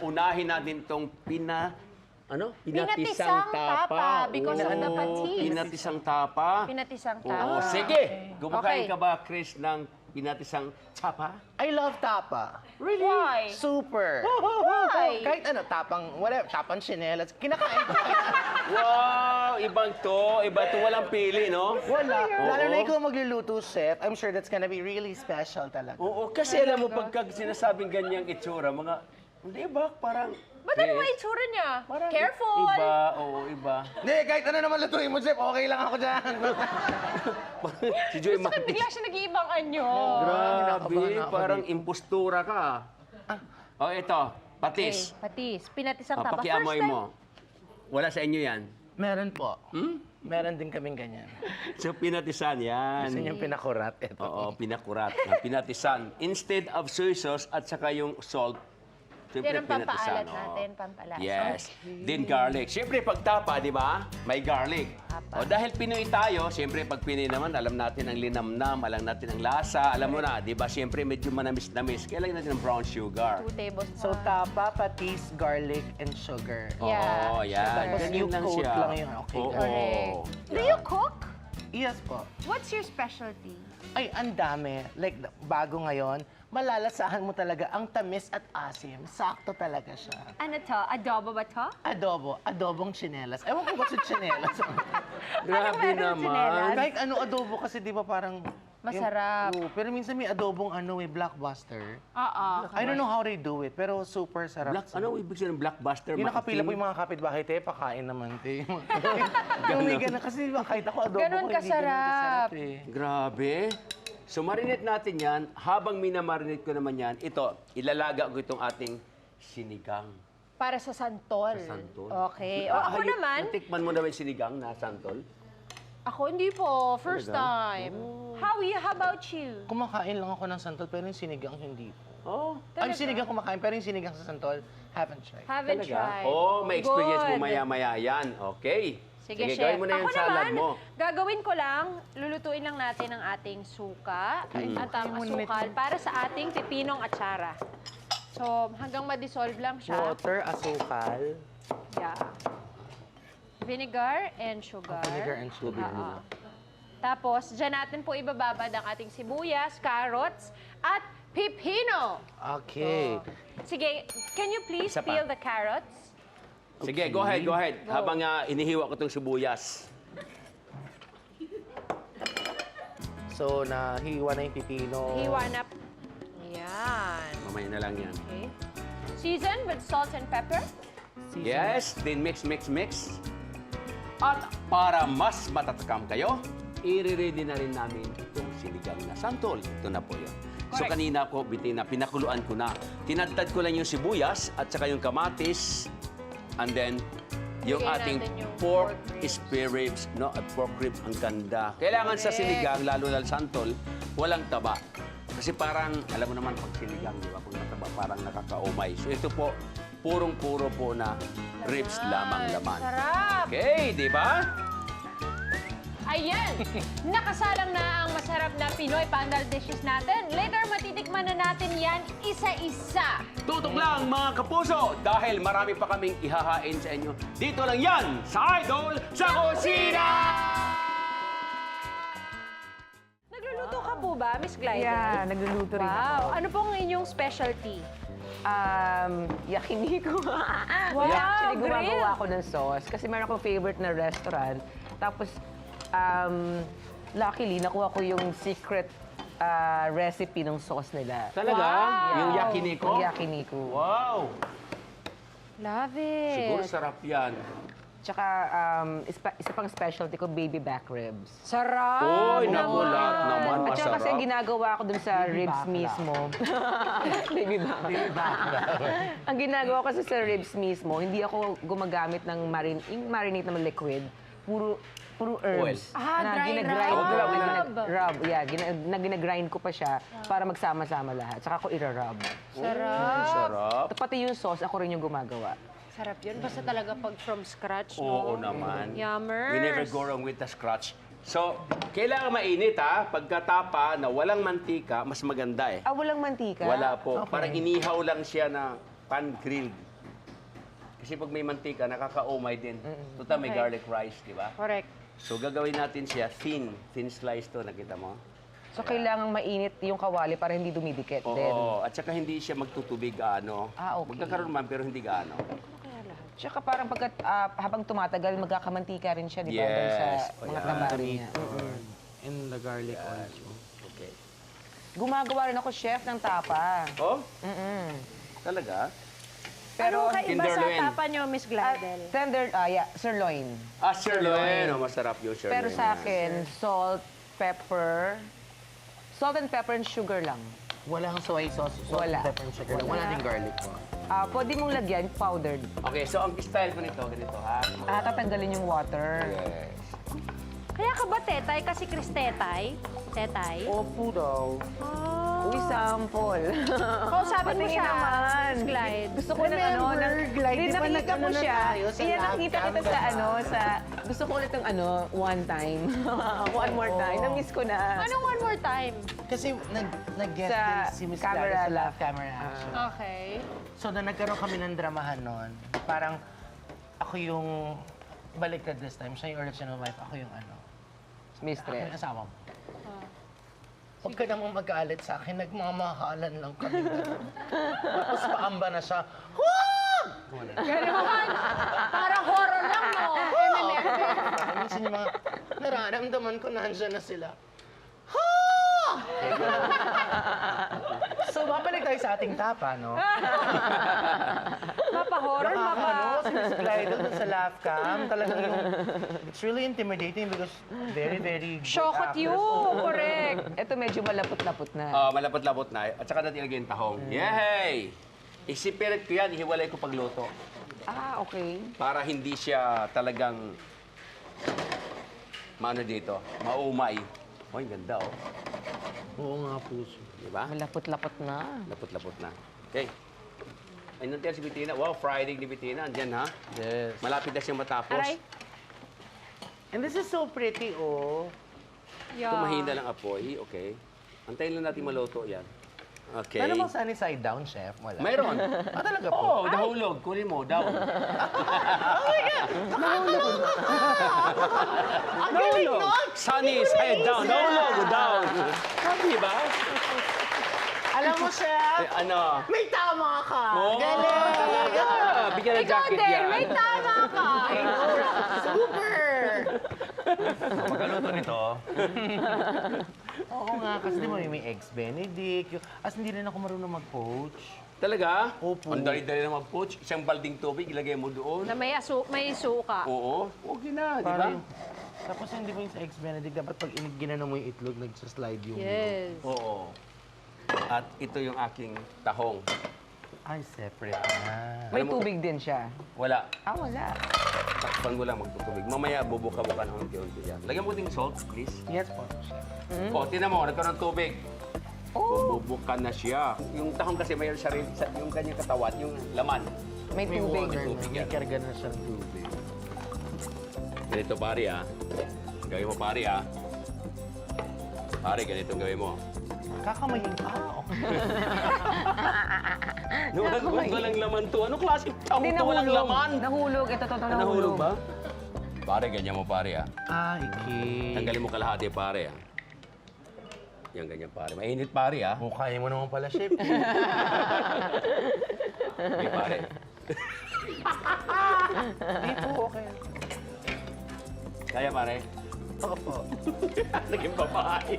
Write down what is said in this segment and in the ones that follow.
unahin natin itong Pinatisang tapa, because of the patis. Pinatisang tapa. Pinatisang Oo, tapa. sige. Kumakain Okay. ka ba, Chris, ng pinatisang tapa? I love tapa. Really? Why? Super. Why? Kahit ano, tapang tsinelas, kinakain ko. Wow! Ibang to. Iba to. Walang pili, no? Wala. Lalo Oo. na ikaw magluluto, chef, I'm sure that's gonna be really special talaga. Oo, kasi alam mo, pagka sinasabing ganyang itsura, hindi ba? Parang... Ba't ano ba itsura niya? Parang Careful! Iba, oo, iba. Hindi, kahit ano naman lutuin mo, chef, okay lang ako dyan. Si Joy Gusto ko Matis. bigla siya nag-iibang anyo. Grabe, Kinakabahan ako parang impostura ka. Oh, ito, patis. Patis. Pinatisang Oh, tapa. pakiamoy First time. mo. Wala sa inyo yan. Meron po. Hmm? Meron din kaming ganyan. So, pinatisan yan. Gusto niyang pinakurat. Ito. Oo, pinakurat. Pinatisan. Instead of soy sauce at saka yung salt, Yan ang pampaalat oo. natin, pampalasa. Yes. Din garlic. Siyempre, pag tapa, di ba? May garlic. O dahil Pinoy tayo, siyempre, pag Pinoy naman, alam natin ang linamnam, alam natin ang lasa, alam mo na, di ba? Siyempre, medyo manamis-namis. Kailangan natin ng brown sugar. 2 tablespoons. So, tapa, patis, garlic, and sugar. Yeah. Oo, yan. Tapos Ganyan yung lang coat siya. lang yun. Okay, Oo. Correct. Do you cook? Yes po. What's your specialty? Ay, ang dami. Like, bago ngayon, malalasahan mo talaga ang tamis at asim. Sakto talaga siya. Ano to? Adobo ba to? Adobong tsinelas. Ewan ko ba sa tsinelas? Grabe meron naman. sinelas? Kahit ano adobo kasi di ba parang... Masarap. Oo, pero minsan may adobong blockbuster. Oo. I don't know how they do it, pero super sarap. Ano ibig sabihin ng blockbuster? Yung nakapila po Marketing? yung mga kapitbahay, te, pakain naman, te. Yung may ganun, kasi di ba, kahit ako adobo Ganun ko, hindi ganun kasarap. kasarap, eh. Grabe. So, marinate natin yan. Habang minamarinate ko naman yan, ito, ilalaga ko itong ating sinigang. Para sa santol. Sa santol. Okay. O, ako naman, Natikman mo na ba yung sinigang na santol? ako hindi po. First Talaga? time. How about you? Kumakain lang ako ng santol, pero yung sinigang hindi po. Oh, Ay, yung sinigang kumakain, pero yung sinigang sa santol, haven't tried. Haven't tried. Oh, may experience mo Good. maya-maya yan. Okay. Sige, chef. gawin mo na yung Ako salad naman, mo. gagawin ko lang, lulutuin lang natin ang ating suka at ang asukal para sa ating pipinong atsara. So, hanggang ma-dissolve lang siya. Water, asukal. Yeah. Vinegar and sugar. Vinegar and sugar. Oo. Tapos, dyan natin po ibababad ang ating sibuyas, carrots, at pipino. Okay. Sige, can you please Isa pa. peel the carrots? Sige, go ahead, go ahead. Habang inihiwa ko itong sibuyas. So, nahiwa na yung pipino. Hiwa na. Yan. Mamaya na lang yan. Okay. Season with salt and pepper. Yes, then mix, mix, mix. At para mas matatakam kayo, i-ready na rin namin itong sinigang na santol. Ito na po yun. So Correct. kanina po, Bitina, pinakuluan ko na. Tinadtad ko lang yung sibuyas at saka yung kamatis. And then, yung Bigyan ating natin yung pork pork ribs. spare ribs, no? At pork ribs, ang ganda. Kailangan sa Correct. sinigang, lalo na santol, walang taba. Kasi parang, alam mo naman, pag sinigang, di ba? Pag nataba, parang nakakaumay. So ito po, purong-puro po na ribs lamang laman. Sarap! Okay, di ba? Ayan! Nakasalang na ang masarap na Pinoy pandal dishes natin. Later, matitikman na natin yan isa-isa. Tutok lang mga kapuso dahil marami pa kaming ihahain sa inyo. Dito lang yan sa Idol sa Kusina! Nagluluto ka po ba, Miss Glyde? Yeah, nagluluto rin ako. Wow! Ano pong inyong specialty? Yakiniku. Wow, Actually, grill. gumagawa ako ng sauce kasi meron akong favorite na restaurant. Tapos, luckily, nakuha ko yung secret recipe ng sauce nila. Talaga? Wow. Yung yakiniko? Yung yakiniku. Wow! Love it! Siguro sarap yan. Tsaka, isa pang specialty ko, baby back ribs. Sarap! Oy, naku, lahat naman At saka kasi masarap. ang ginagawa ko dun sa ribs back mismo. Baby back. Ang ginagawa ko kasi sa ribs mismo, hindi ako gumagamit ng marinate na liquid. Puro herbs. Ah, na dry ginagrind rub. ko, rub. Yeah, ginagrind ko pa siya para magsama-sama lahat. Saka ko ira-rub. Sarap! Sarap. Pati yung sauce, ako rin yung gumagawa. Sarap yun. Basta talaga pag from scratch, Oo no? naman. Yummers! We never go wrong with the scratch. So, kailangan mainit ha. Pagkatapa na walang mantika, mas maganda eh. Walang mantika? Wala po. Parang inihaw lang siya na pan-grilled. Kasi pag may mantika, nakakaumay din. Total, may Okay. garlic rice, di ba? Correct. So, gagawin natin siya thin slice to, nakita mo? So, kailangan mainit yung kawali para hindi dumidikit din. Oo, at saka hindi siya magtutubig gaano. Ah, okay. Magkakaroon man, pero hindi gaano. Tsaka parang pagkat habang tumatagal, magkakamantika rin siya, di ba? Doon sa Yes. mga Ayan. tabari niya. And the garlic also. Okay. Gumagawa rin ako, chef, ng tapa. Oh? Talaga? Pero, Anong kaiba sa tenderloin. tapa nyo, Miss Glidel? sirloin. Ah, sirloin. Oh, masarap yung sirloin. Pero sa akin, salt, pepper and sugar lang. Walang soy sauce, salt, Wala. pepper, and sugar. Wala ding garlic po. Pwede mong lagyan, powdered. Okay, so ang style ko nito, ganito ha? Tatanggalin yung water. Yes. Kaya ka ba tetay? Kasi Chris tetay? Tetay? Opo daw. Uy, sample. Kausapin mo Patingin siya, naman. Miss Glide. Gusto ko ng ano, Remember, Glide, di ba nakita nag-ano ko na siya. tayo sa Iyan, live nakita cam, kita sa diba? ano, gusto ko ulit ng ano, one time. One more time. Na-miss ko na. Anong one more time? Kasi nag-guest Sa din si Miss camera Clara sa lab. live camera action. Okay. So, na nagkaroon kami ng dramahan noon, parang ako yung baliktad this time. Siya yung original wife, ako yung ano. Ako yung Mistress. asawa mo. Huwag ka namang mag-aalit sa akin, nagmamahalan lang kami. Tapos paamba na siya, huwag! Ganon. Parang horror lang, no? Minsan yung mga nararamdaman ko, nandyan na sila. So, mapalik tayo sa ating tapa, no? Mapa-horror, Ano, si Miss Glidel dun sa laugh cam, talagang yung, it's really intimidating because very, very good Shokot you! actress. Correct. Ito medyo malapot-lapot na. Malapot-lapot na. At saka natin ilagay yung tahong. Yay! Isipirit ko yan, ihiwalay ko pagluto. Okay. Para hindi siya talagang maano dito, maumay. Oh, ang ganda oh. Oo nga, puso. Di ba? Malapot-lapot na. Lapot-lapot na. Okay. Ay, nandiyan si Bettina. Wow, Friday ni Bettina. Andyan ha. Yes. Malapit na siyang matapos. Aray. And this is so pretty, oh. Yeah. Ito mahina lang apoy. Okay. Antayin lang natin maluto yan. Okay. Ano bang sunny side down, chef? Wala. Mayroon. Talaga po? Oo, nahulog. Kunin mo, down. Nahulog. Sunny side down. Nahulog, down. Sabi ba? Alam mo, chef, Ano? may tama ka. Oh, talaga. Bigyan ng Ikaw jacket din, yan. may tama ka. Super! Pagkaluto nito, Oo nga, kasi di ba may eggs benedict. As hindi rin ako marunong mag-poach. talaga? Opo. Ang dali-dali na mag-poach. Isang balding tubig, ilagay mo doon. Na may suka. Oo. Okay na, di ba? Parang, tapos hindi ba yung sa eggs benedict, dapat pag ginano mo yung itlog, nagsaslide yung... Yes. Oo. At ito yung aking tahong. Ay, separate na. May Alam mo- tubig din siya. Wala. Wala. Takpan mo lang magtutubig. Mamaya bubuka-buka ng unti-unti yan. Lagyan mo ding salt, please. Yes po. O, tinan mo, nagkaroon ng tubig. Bububuka na siya. Yung tahong kasi mayroon siya rin, yung kanyang katawan, yung laman. May May tubig. water tubig na, may yan. karga na siyang tubig. Ganito, pare, ha? Gawin mo, pare, ha? Pare, ganito gawin mo. Kakamayin ka. Walang laman to. Anong klaseng tahong Hindi, to? Walang laman. Nahulog. Ito, Ah, nahulog ba? Pare, ganyan mo, pare, ha? Ay, okay. Tanggalin mo kalahati, pare, ha? Yan, ganyan, pare. Mainit, pare, ha? Oh, kaya mo naman pala, chef. Okay, pare. Hindi po, okay. Kaya, pare? Opo. Naging babae.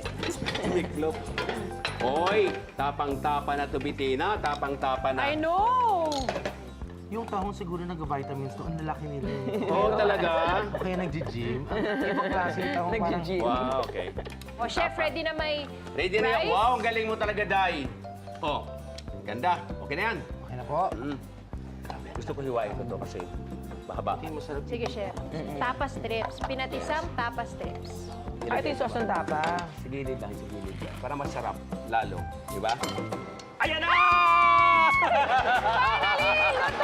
Miklop. Hoy, tapang-tapa na to, Bettina. Tapang-tapa na. I know! Yung tahong siguro nag-vitamins to, ang lalaki nila. Oo, talaga? O kaya nag-gym. Ang ibang klase yung tahong parang... Nag-gym. Wow, okay. O, chef, ready na may Ready na yan. rice? Wow, ang galing mo talaga, Day. Oh, ganda. Okay na yan. Okay na po. Gusto ko hiwain ko to kasi mahaba. Masarap. Sige, chef. Tapa strips. Pinatisam, tapa strips. Ito yung sauce ng tapa. Sa gilid lang, sa gilid lang. Para masarap, lalo. Di ba? Ayan na! Finally! Luto